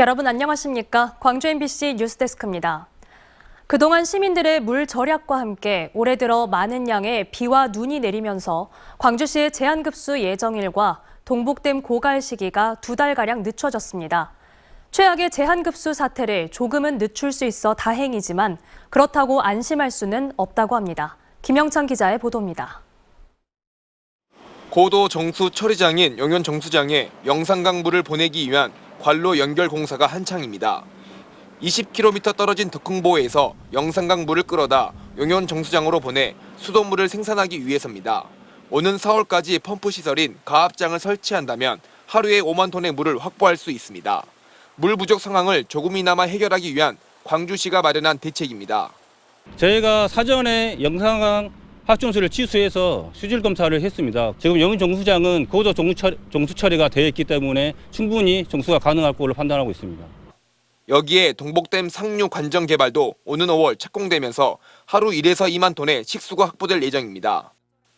여러분 안녕하십니까? 광주 MBC 뉴스데스크입니다. 그동안 시민들의 물 절약과 함께 올해 들어 많은 양의 비와 눈이 내리면서 광주시의 제한급수 예정일과 동북댐 고갈 시기가 2달가량 늦춰졌습니다. 최악의 제한급수 사태를 조금은 늦출 수 있어 다행이지만 그렇다고 안심할 수는 없다고 합니다. 김영찬 기자의 보도입니다. 고도 정수 처리장인 용현 정수장에 영산강 물을 보내기 위한 관로 연결 공사가 한창입니다. 20km 떨어진 덕흥보에서 영산강 물을 끌어다 용현 정수장으로 보내 수돗물을 생산하기 위해서입니다. 오는 4월까지 펌프 시설인 가압장을 설치한다면 하루에 5만 톤의 물을 확보할 수 있습니다. 물 부족 상황을 조금이나마 해결하기 위한 광주시가 마련한 대책입니다. 저희가 사전에 영산강 합정수를 취수해서 수질 검사를 했습니다. 지금 용현 정수장은 고도 정수 처리가 되어 있기 때문에 충분히 정수가 가능할 걸로 판단하고 있습니다. 여기에 동북댐 상류 관정 개발도 오는 5월 착공되면서 하루 1에서 2만 톤의 식수가 확보될 예정입니다.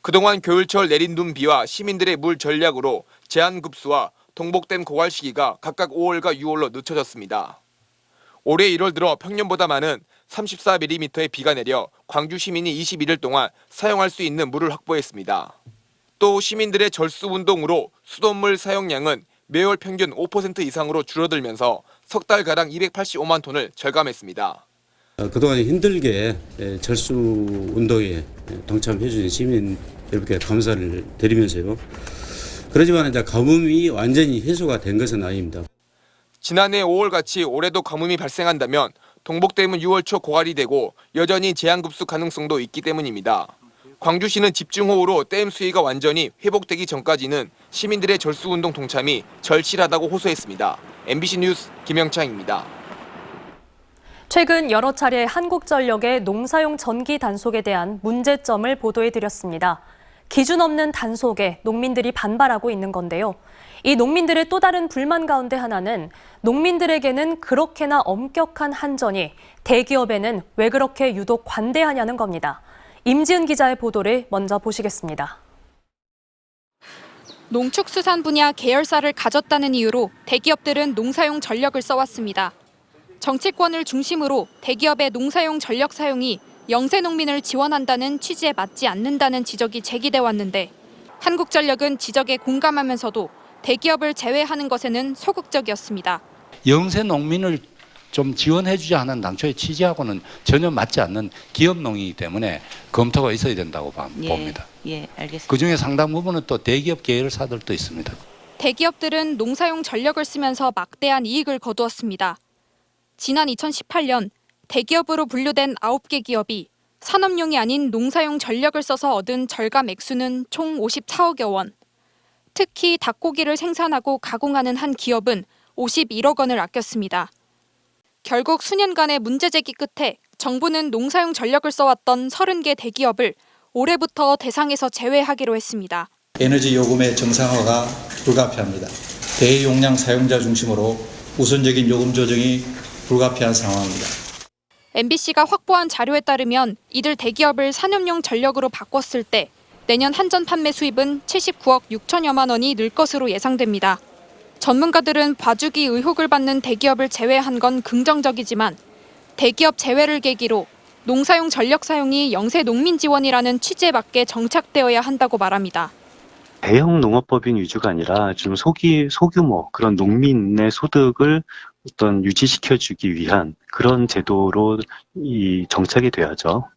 그동안 겨울철 내린 눈비와 시민들의 물 전략으로 제한급수와 동북댐 고갈 시기가 각각 5월과 6월로 늦춰졌습니다. 올해 1월 들어 평년보다 많은 34mm의 비가 내려 광주 시민이 21일 동안 사용할 수 있는 물을 확보했습니다. 또 시민들의 절수운동으로 수돗물 사용량은 매월 평균 5% 이상으로 줄어들면서 석 달가량 285만 톤을 절감했습니다. 그동안 힘들게 절수 운동에 동참해 주신 시민 여러분께 감사를 드리면서요. 그렇지만 이제 가뭄이 완전히 해소가 된 것은 아닙니다. 지난해 5월같이 올해도 가뭄이 발생한다면 동북댐은 6월 초 고갈이 되고 여전히 제한급수 가능성도 있기 때문입니다. 광주시는 집중호우로 댐 수위가 완전히 회복되기 전까지는 시민들의 절수운동 동참이 절실하다고 호소했습니다. MBC 뉴스 김영창입니다. 최근 여러 차례 한국전력의 농사용 전기 단속에 대한 문제점을 보도해드렸습니다. 기준 없는 단속에 농민들이 반발하고 있는 건데요. 이 농민들의 또 다른 불만 가운데 하나는 농민들에게는 그렇게나 엄격한 한전이 대기업에는 왜 그렇게 유독 관대하냐는 겁니다. 임지은 기자의 보도를 먼저 보시겠습니다. 농축수산 분야 계열사를 가졌다는 이유로 대기업들은 농사용 전력을 써왔습니다. 정치권을 중심으로 대기업의 농사용 전력 사용이 영세 농민을 지원한다는 취지에 맞지 않는다는 지적이 제기돼 왔는데 한국전력은 지적에 공감하면서도 대기업을 제외하는 것에는 소극적이었습니다. 영세 농민을 좀 지원해주지 않은 당초의 취지하고는 전혀 맞지 않는 기업농이기 때문에 검토가 있어야 된다고 봅니다. 예, 알겠습니다. 그중에 상당 부분은 또 대기업 계열사들도 있습니다. 대기업들은 농사용 전력을 쓰면서 막대한 이익을 거두었습니다. 지난 2018년 대기업으로 분류된 9개 기업이 산업용이 아닌 농사용 전력을 써서 얻은 절감 액수는 총 54억여 원. 특히 닭고기를 생산하고 가공하는 한 기업은 51억 원을 아꼈습니다. 결국 수년간의 문제 제기 끝에 정부는 농사용 전력을 써왔던 30개 대기업을 올해부터 대상에서 제외하기로 했습니다. 에너지 요금의 정상화가 불가피합니다. 대용량 사용자 중심으로 우선적인 요금 조정이 불가피한 상황입니다. MBC가 확보한 자료에 따르면 이들 대기업을 산업용 전력으로 바꿨을 때 내년 한전 판매 수입은 79억 6천여만 원이 늘 것으로 예상됩니다. 전문가들은 봐주기 의혹을 받는 대기업을 제외한 건 긍정적이지만 대기업 제외를 계기로 농사용 전력 사용이 영세 농민 지원이라는 취지에 맞게 정착되어야 한다고 말합니다. 대형 농업법인 위주가 아니라 좀 소규모 그런 농민의 소득을 어떤 유지시켜주기 위한 그런 제도로 정착이 돼야죠.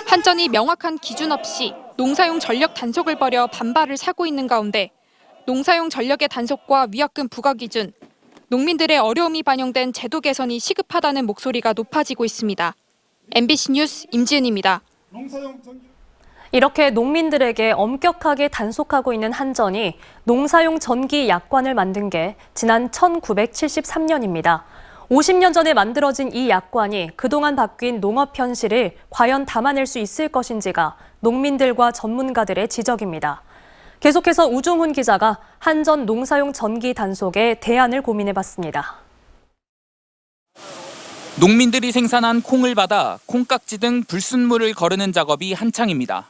한전이 명확한 기준 없이 농사용 전력 단속을 벌여 반발을 사고 있는 가운데 농사용 전력의 단속과 위약금 부과 기준, 농민들의 어려움이 반영된 제도 개선이 시급하다는 목소리가 높아지고 있습니다. MBC 뉴스 임지은입니다. 이렇게 농민들에게 엄격하게 단속하고 있는 한전이 농사용 전기 약관을 만든 게 지난 1973년입니다. 50년 전에 만들어진 이 약관이 그동안 바뀐 농업 현실을 과연 담아낼 수 있을 것인지가 농민들과 전문가들의 지적입니다. 계속해서 우종훈 기자가 한전 농사용 전기 단속의 대안을 고민해봤습니다. 농민들이 생산한 콩을 받아 콩깍지 등 불순물을 거르는 작업이 한창입니다.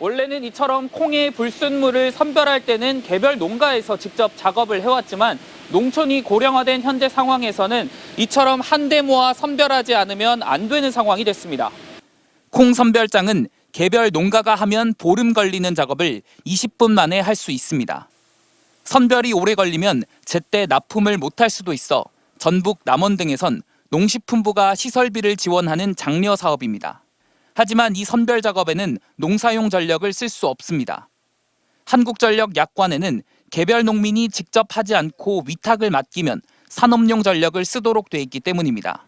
원래는 이처럼 콩의 불순물을 선별할 때는 개별 농가에서 직접 작업을 해왔지만 농촌이 고령화된 현재 상황에서는 이처럼 한데 모아 선별하지 않으면 안 되는 상황이 됐습니다. 콩 선별장은 개별 농가가 하면 보름 걸리는 작업을 20분 만에 할 수 있습니다. 선별이 오래 걸리면 제때 납품을 못할 수도 있어 전북 남원 등에선 농식품부가 시설비를 지원하는 장려 사업입니다. 하지만 이 선별 작업에는 농사용 전력을 쓸 수 없습니다. 한국전력 약관에는 개별 농민이 직접 하지 않고 위탁을 맡기면 산업용 전력을 쓰도록 돼 있기 때문입니다.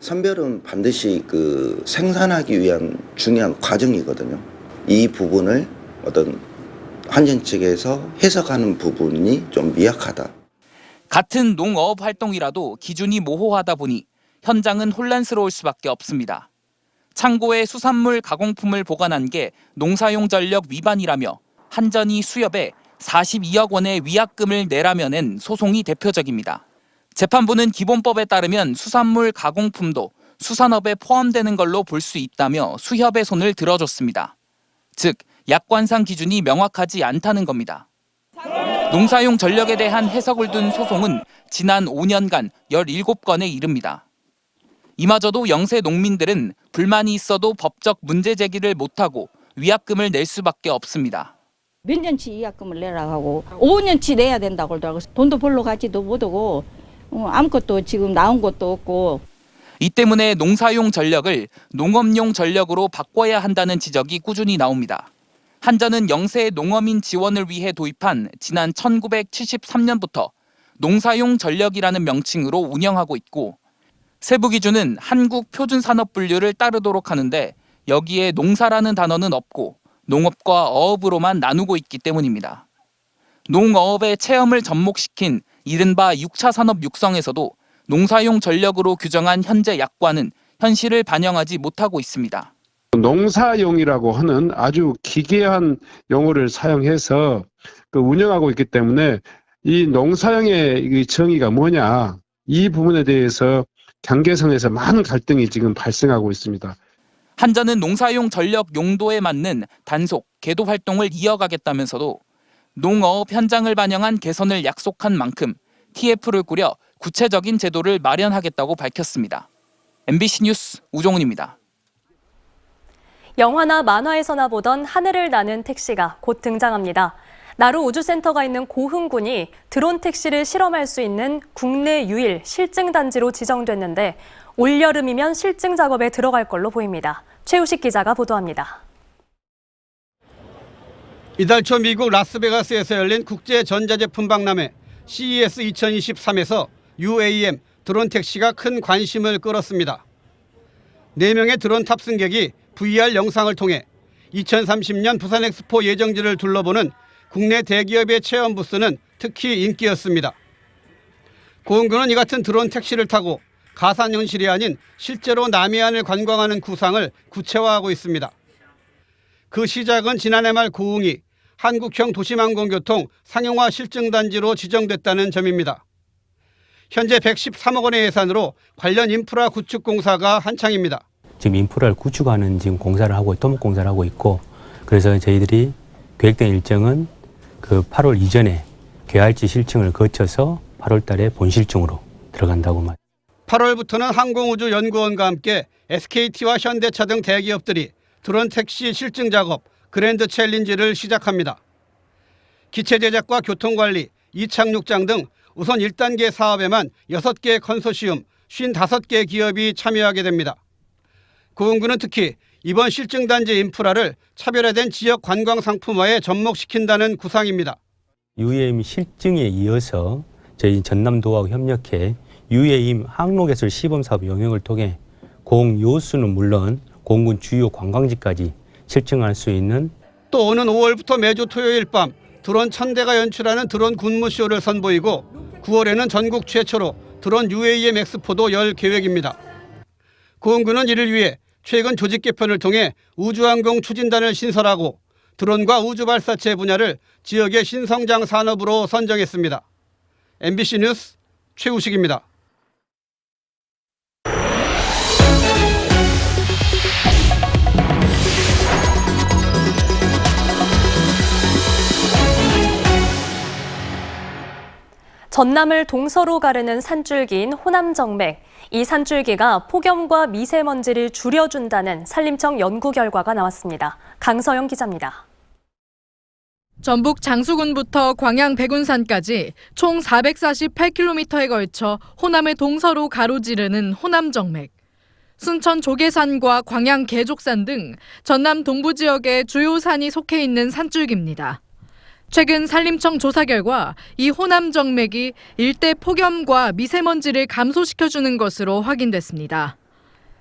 선별은 반드시 생산하기 위한 중요한 과정이거든요. 이 부분을 어떤 한전 측에서 해석하는 부분이 좀 미약하다. 같은 농어업 활동이라도 기준이 모호하다 보니 현장은 혼란스러울 수밖에 없습니다. 창고에 수산물 가공품을 보관한 게 농사용 전력 위반이라며 한전이 수협에 42억 원의 위약금을 내라며 낸 소송이 대표적입니다. 재판부는 기본법에 따르면 수산물 가공품도 수산업에 포함되는 걸로 볼 수 있다며 수협의 손을 들어줬습니다. 즉, 약관상 기준이 명확하지 않다는 겁니다. 농사용 전력에 대한 해석을 둔 소송은 지난 5년간 17건에 이릅니다. 이마저도 영세 농민들은 불만이 있어도 법적 문제 제기를 못하고 위약금을 낼 수밖에 없습니다. 몇 년치 위약금을 내라고 하고 5년치 내야 된다고 그러더라고. 돈도 벌러 가지도 못하고 아무것도 지금 나온 것도 없고. 이 때문에 농사용 전력을 농업용 전력으로 바꿔야 한다는 지적이 꾸준히 나옵니다. 한전은 영세 농어민 지원을 위해 도입한 지난 1973년부터 농사용 전력이라는 명칭으로 운영하고 있고 세부 기준은 한국 표준 산업 분류를 따르도록 하는데 여기에 농사라는 단어는 없고 농업과 어업으로만 나누고 있기 때문입니다. 농어업의 체험을 접목시킨 이른바 6차 산업 육성에서도 농사용 전력으로 규정한 현재 약관은 현실을 반영하지 못하고 있습니다. 농사용이라고 하는 아주 기괴한 용어를 사용해서 운영하고 있기 때문에 이 농사용의 정의가 뭐냐 이 부분에 대해서 경계선에서 많은 갈등이 지금 발생하고 있습니다. 한전은 농사용 전력 용도에 맞는 단속, 계도 활동을 이어가겠다면서도 농어업 현장을 반영한 개선을 약속한 만큼 TF를 꾸려 구체적인 제도를 마련하겠다고 밝혔습니다. MBC 뉴스 우종훈입니다. 영화나 만화에서나 보던 하늘을 나는 택시가 곧 등장합니다. 나루 우주센터가 있는 고흥군이 드론 택시를 실험할 수 있는 국내 유일 실증 단지로 지정됐는데 올여름이면 실증 작업에 들어갈 걸로 보입니다. 최우식 기자가 보도합니다. 이달 초 미국 라스베가스에서 열린 국제전자제품 박람회 CES 2023에서 UAM 드론 택시가 큰 관심을 끌었습니다. 4명의 드론 탑승객이 VR 영상을 통해 2030년 부산 엑스포 예정지를 둘러보는 국내 대기업의 체험 부스는 특히 인기였습니다. 고흥군은 이 같은 드론 택시를 타고 가상현실이 아닌 실제로 남해안을 관광하는 구상을 구체화하고 있습니다. 그 시작은 지난해 말 고흥이 한국형 도심항공교통 상용화 실증단지로 지정됐다는 점입니다. 현재 113억 원의 예산으로 관련 인프라 구축 공사가 한창입니다. 지금 인프라를 구축하는 지금 공사를 하고 토목 공사를 하고 있고 그래서 저희들이 계획된 일정은 그 8월 이전에 개활지 실증을 거쳐서 8월 달에 본실증으로 들어간다고 말. 8월부터는 항공우주연구원과 함께 SKT와 현대차 등 대기업들이 드론 택시 실증 작업 그랜드 챌린지를 시작합니다. 기체 제작과 교통관리, 이착륙장 등 우선 1단계 사업에만 6개 컨소시엄 55개 기업이 참여하게 됩니다. 고흥군은 특히 이번 실증단지 인프라를 차별화된 지역 관광 상품화에 접목시킨다는 구상입니다. UAM 실증에 이어서 저희 전남도하고 협력해 UAM 항로개설 시범사업 영역을 통해 고흥 요수는 물론 고흥군 주요 관광지까지 실증할 수 있는 또 오는 5월부터 매주 토요일 밤 드론 1000대가 연출하는 드론 군무쇼를 선보이고 9월에는 전국 최초로 드론 UAM 엑스포도 열 계획입니다. 고흥군은 이를 위해 최근 조직 개편을 통해 우주항공 추진단을 신설하고 드론과 우주발사체 분야를 지역의 신성장 산업으로 선정했습니다. MBC 뉴스 최우식입니다. 전남을 동서로 가르는 산줄기인 호남정맥. 이 산줄기가 폭염과 미세먼지를 줄여준다는 산림청 연구 결과가 나왔습니다. 강서영 기자입니다. 전북 장수군부터 광양 백운산까지 총 448km에 걸쳐 호남을 동서로 가로지르는 호남정맥. 순천 조계산과 광양 계족산 등 전남 동부 지역의 주요 산이 속해 있는 산줄기입니다. 최근 산림청 조사 결과 이 호남정맥이 일대 폭염과 미세먼지를 감소시켜주는 것으로 확인됐습니다.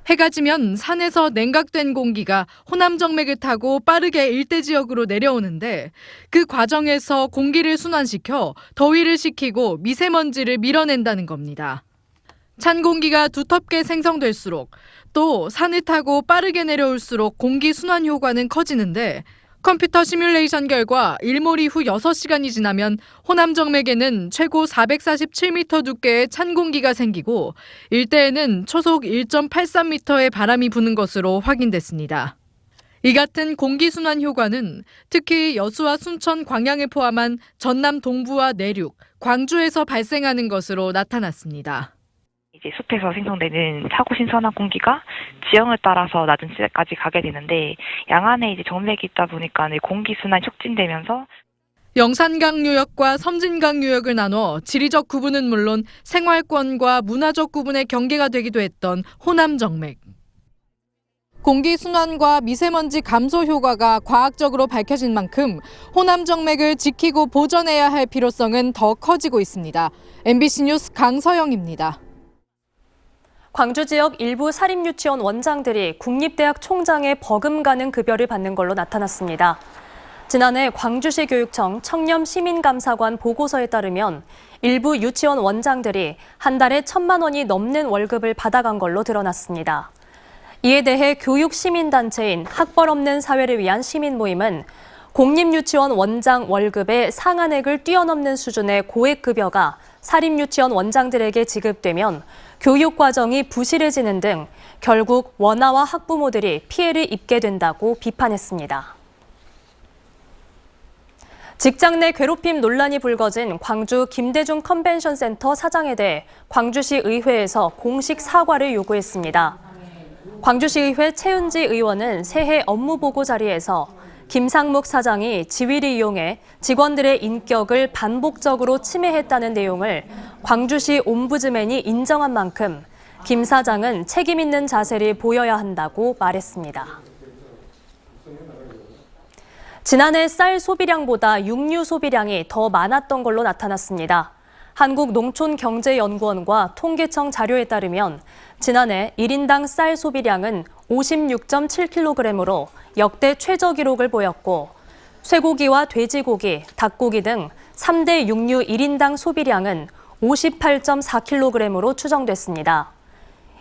해가 지면 산에서 냉각된 공기가 호남정맥을 타고 빠르게 일대 지역으로 내려오는데 그 과정에서 공기를 순환시켜 더위를 식히고 미세먼지를 밀어낸다는 겁니다. 찬 공기가 두텁게 생성될수록 또 산을 타고 빠르게 내려올수록 공기 순환 효과는 커지는데 컴퓨터 시뮬레이션 결과 일몰 이후 6시간이 지나면 호남정맥에는 최고 447m 두께의 찬 공기가 생기고 일대에는 초속 1.83m의 바람이 부는 것으로 확인됐습니다. 이 같은 공기순환 효과는 특히 여수와 순천, 광양을 포함한 전남 동부와 내륙, 광주에서 발생하는 것으로 나타났습니다. 이제 숲에서 생성되는 차고 신선한 공기가 지형을 따라서 낮은 지대까지 가게 되는데 양안에 이제 정맥이 있다 보니까 공기 순환이 촉진되면서 영산강유역과 섬진강유역을 나눠 지리적 구분은 물론 생활권과 문화적 구분의 경계가 되기도 했던 호남정맥. 공기 순환과 미세먼지 감소 효과가 과학적으로 밝혀진 만큼 호남정맥을 지키고 보존해야 할 필요성은 더 커지고 있습니다. MBC 뉴스 강서영입니다. 광주 지역 일부 사립유치원 원장들이 국립대학 총장의 버금가는 급여를 받는 걸로 나타났습니다. 지난해 광주시 교육청 청렴시민감사관 보고서에 따르면 일부 유치원 원장들이 한 달에 1,000만 원이 넘는 월급을 받아간 걸로 드러났습니다. 이에 대해 교육시민단체인 학벌 없는 사회를 위한 시민모임은 공립유치원 원장 월급의 상한액을 뛰어넘는 수준의 고액급여가 사립유치원 원장들에게 지급되면 교육과정이 부실해지는 등 결국 원아와 학부모들이 피해를 입게 된다고 비판했습니다. 직장 내 괴롭힘 논란이 불거진 광주 김대중 컨벤션센터 사장에 대해 광주시 의회에서 공식 사과를 요구했습니다. 광주시의회 최은지 의원은 새해 업무보고 자리에서 김상묵 사장이 지위를 이용해 직원들의 인격을 반복적으로 침해했다는 내용을 광주시 옴부즈맨이 인정한 만큼 김 사장은 책임 있는 자세를 보여야 한다고 말했습니다. 지난해 쌀 소비량보다 육류 소비량이 더 많았던 걸로 나타났습니다. 한국농촌경제연구원과 통계청 자료에 따르면 지난해 1인당 쌀 소비량은 56.7kg으로 역대 최저 기록을 보였고 쇠고기와 돼지고기, 닭고기 등 3대 육류 1인당 소비량은 58.4kg으로 추정됐습니다.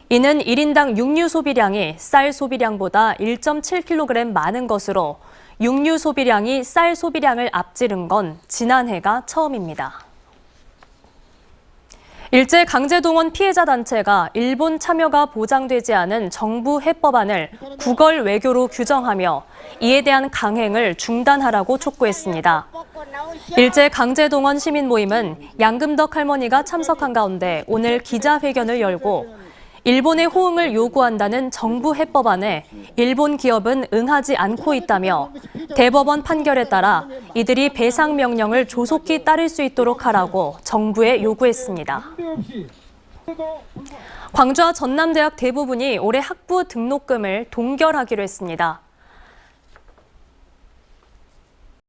이는 1인당 육류 소비량이 쌀 소비량보다 1.7kg 많은 것으로 육류 소비량이 쌀 소비량을 앞지른 건 지난해가 처음입니다. 일제 강제동원 피해자 단체가 일본 참여가 보장되지 않은 정부 해법안을 구걸 외교로 규정하며 이에 대한 강행을 중단하라고 촉구했습니다. 일제 강제동원 시민 모임은 양금덕 할머니가 참석한 가운데 오늘 기자회견을 열고 일본의 호응을 요구한다는 정부 해법안에 일본 기업은 응하지 않고 있다며 대법원 판결에 따라 이들이 배상 명령을 조속히 따를 수 있도록 하라고 정부에 요구했습니다. 광주와 전남대학 대부분이 올해 학부 등록금을 동결하기로 했습니다.